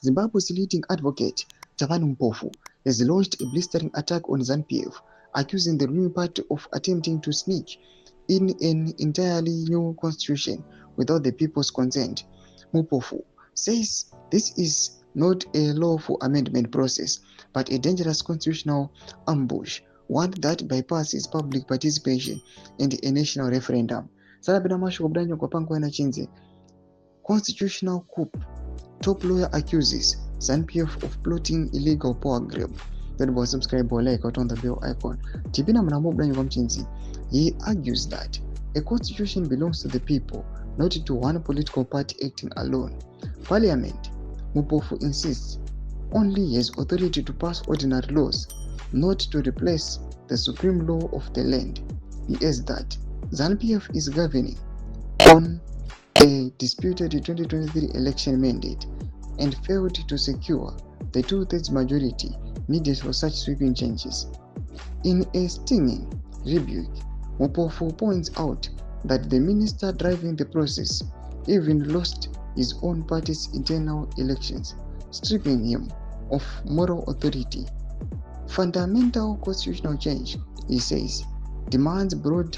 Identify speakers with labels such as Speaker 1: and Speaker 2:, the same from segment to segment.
Speaker 1: Zimbabwe's leading advocate, Thabani Mpofu, has launched a blistering attack on ZANU-PF, accusing the ruling party of attempting to sneak in an entirely new constitution without the people's consent. Mpofu says this is not a lawful amendment process, but a dangerous constitutional ambush, one that bypasses public participation in a national referendum. Constitutional coup. Top lawyer accuses ZANU-PF of plotting illegal power grab. Don't subscribe or like or turn the bell icon. He argues that a constitution belongs to the people, not to one political party acting alone. Parliament, Mpofu insists, only has authority to pass ordinary laws, not to replace the supreme law of the land. He adds that ZANU-PF is governing on a disputed 2023 election mandate and failed to secure the 2/3 majority needed for such sweeping changes. In a stinging rebuke, Mpofu points out that the minister driving the process even lost his own party's internal elections, stripping him of moral authority. Fundamental constitutional change, he says, demands broad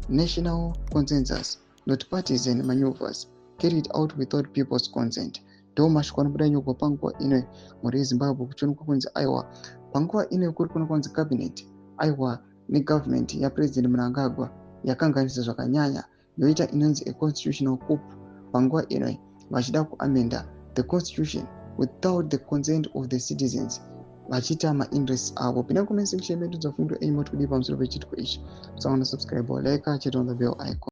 Speaker 1: national consensus, not partisan maneuvers carried out without people's consent. Thomas Kwanbranyo kwa pangwa ine muri Zimbabwe kuchonuka kunzi aiwa pangwa ine kuri kuno kunzi cabinet aiwa ni government ya president Mnangagwa yakanganisa zvakanyanya yoita inonzi a constitutional coup. Pangwa ine vachida kuamenda the constitution without the consent of the citizens vachita ma-interests avo. Pinda comment section medu dzafundo enyu moti kudi pamusoro pechitiko ichi. Subscribe or like, hit on the bell icon.